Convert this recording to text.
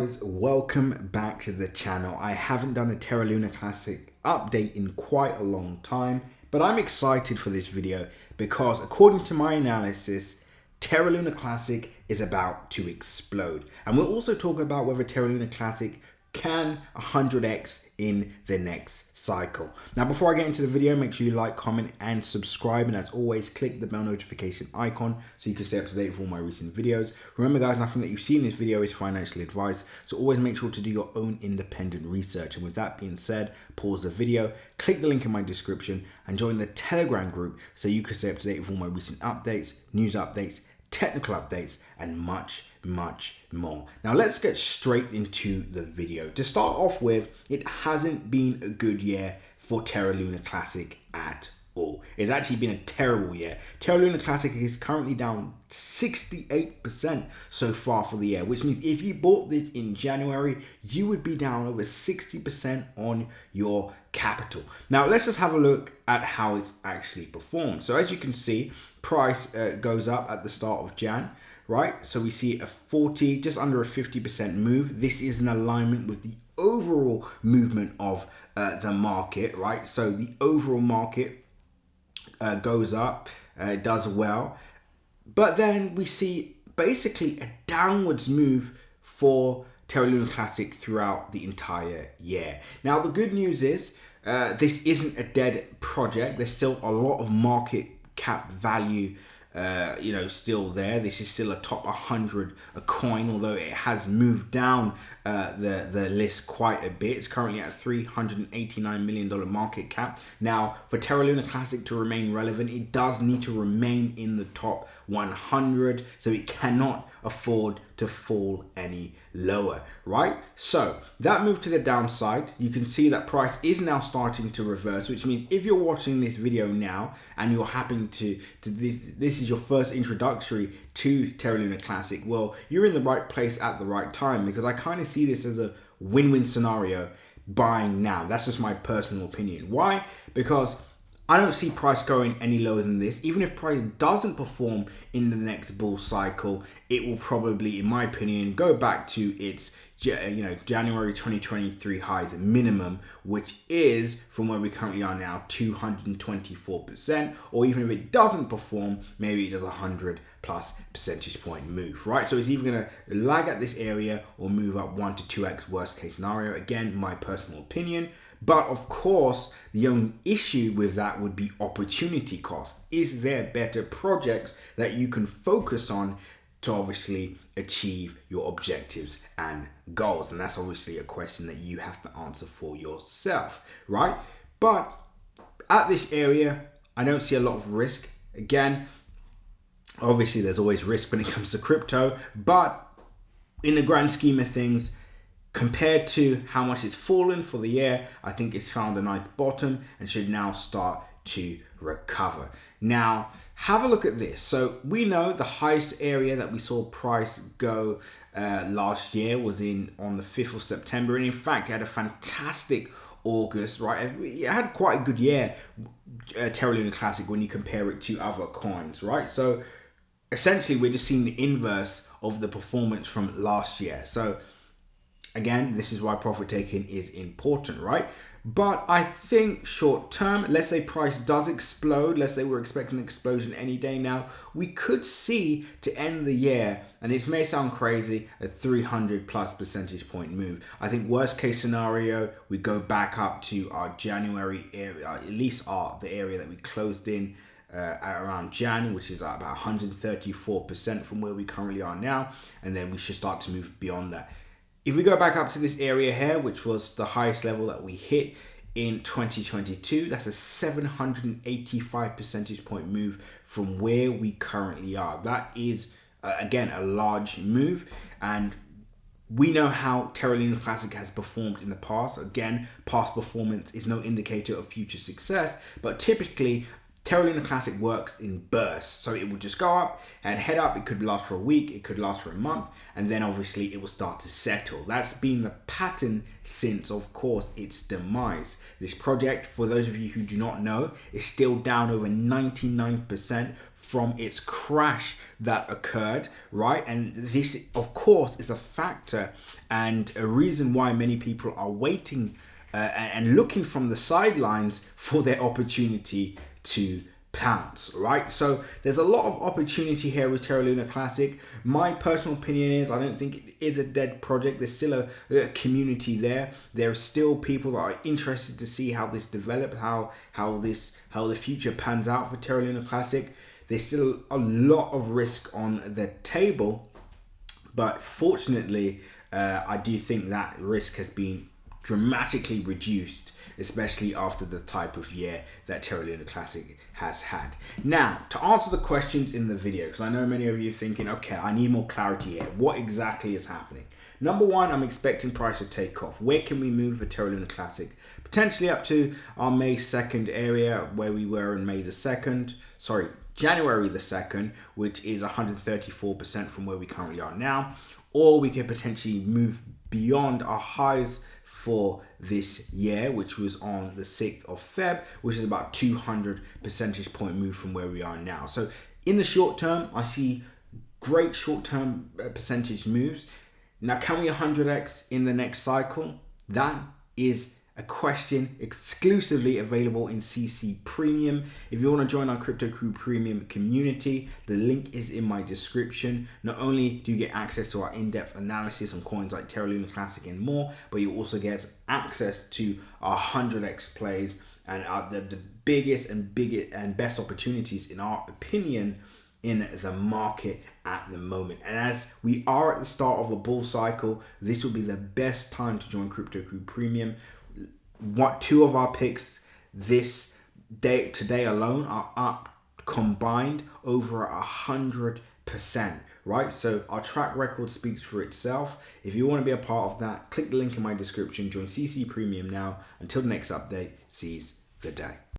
Welcome back to the channel. I haven't done a terralunaclassic update in quite a long time, but I'm excited for this video because according to my analysis, terralunaclassic is about to explode. And we'll also talk about whether terralunaclassic can 100x in the next cycle. Now, before I get into the video, make sure you like, comment, and subscribe. And as always, click the bell notification icon so you can stay up to date with all my recent videos. Remember, guys, nothing that you see in this video is financial advice. So always make sure to do your own independent research. And with that being said, pause the video, click the link in my description, and join the Telegram group so you can stay up to date with all my recent updates, news updates, technical updates, and much more. Now let's get straight into the video. To start off with, it hasn't been a good year for terralunaclassic at all. It's actually been a terrible year. Terralunaclassic is currently down 68% so far for the year, which means if you bought this in January, you would be down over 60% on your capital. Now let's just have a look at how it's actually performed. So as you can see, price goes up at the start of Jan, right? So we see a 40, just under a 50% move. This is in alignment with the overall movement of the market, right? So the overall market goes up, does well, but then we see basically a downwards move for terralunaclassic throughout the entire year. Now the good news is this isn't a dead project. There's still a lot of market cap value still there. This is still a top 100 a coin, although it has moved down the list quite a bit. It's currently at $389 million market cap. Now, for terralunaclassic to remain relevant, it does need to remain in the top 100, so it cannot afford to fall any lower, right? So that move to the downside, you can see that price is now starting to reverse, which means if you're watching this video now and you're happening to this is your first introductory to terralunaclassic, well, you're in the right place at the right time, because I kind of see this as a win-win scenario buying now. That's just my personal opinion. Why? Because I don't see price going any lower than this. Even if price doesn't perform in the next bull cycle, it will probably, in my opinion, go back to its January 2023 highs minimum, which is from where we currently are now 224%. Or even if it doesn't perform, maybe it does 100+ percentage point move, right? So it's either going to lag at this area or move up 1 to 2x worst case scenario. Again, my personal opinion. But of course, the only issue with that would be opportunity cost. Is there better projects that you can focus on to obviously achieve your objectives and goals? And that's obviously a question that you have to answer for yourself, right? But at this area, I don't see a lot of risk. Again, obviously there's always risk when it comes to crypto, but in the grand scheme of things, compared to how much it's fallen for the year, I think it's found a nice bottom and should now start to recover. Now, have a look at this. So we know the highest area that we saw price go last year was on the 5th of September. And in fact, it had a fantastic August, right? It had quite a good year, terralunaclassic, when you compare it to other coins, right? So essentially, we're just seeing the inverse of the performance from last year. So again, this is why profit taking is important, right? But I think short term, let's say price does explode, let's say we're expecting an explosion any day now, we could see to end the year, and it may sound crazy, a 300+ percentage point move. I think worst case scenario, we go back up to our January area, at least the area that we closed in at around Jan, which is about 134% from where we currently are now, and then we should start to move beyond that. If we go back up to this area here, which was the highest level that we hit in 2022, that's a 785 percentage point move from where we currently are. That is, again, a large move. And we know how terralunaclassic has performed in the past. Again, past performance is no indicator of future success, but typically Terraluna Classic works in bursts, so it will just go up and head up. It could last for a week, it could last for a month, and then obviously it will start to settle. That's been the pattern since, of course, its demise. This project, for those of you who do not know, is still down over 99% from its crash that occurred, right? And this, of course, is a factor and a reason why many people are waiting and looking from the sidelines for their opportunity to pounce, right? So there's a lot of opportunity here with Terraluna Classic. My personal opinion is I don't think it is a dead project. There's still a community there. There are still people that are interested to see how this develops, how the future pans out for Terraluna Classic. There's still a lot of risk on the table, but fortunately, I do think that risk has been dramatically reduced, especially after the type of year that Terraluna Classic has had. Now, to answer the questions in the video, because I know many of you are thinking, okay, I need more clarity here. What exactly is happening? Number one, I'm expecting price to take off. Where can we move for Terraluna Classic? Potentially up to our May 2nd area where we were in January the 2nd, which is 134% from where we currently are now. Or we could potentially move beyond our highs for this year, which was on the 6th of Feb, which is about 200 percentage point move from where we are now. So in the short term, I see great short-term percentage moves. Now, can we 100x in the next cycle? That is a question exclusively available in CC Premium. If you want to join our Crypto Crew Premium community, the link is in my description. Not only do you get access to our in-depth analysis on coins like Terraluna Classic and more, but you also get access to our 100x plays and the biggest and best opportunities, in our opinion, in the market at the moment. And as we are at the start of a bull cycle, this will be the best time to join Crypto Crew Premium. Two of our picks today alone are up combined over 100%, right? So our track record speaks for itself. If you want to be a part of that, click the link in my description, join CC Premium now. Until the next update, seize the day.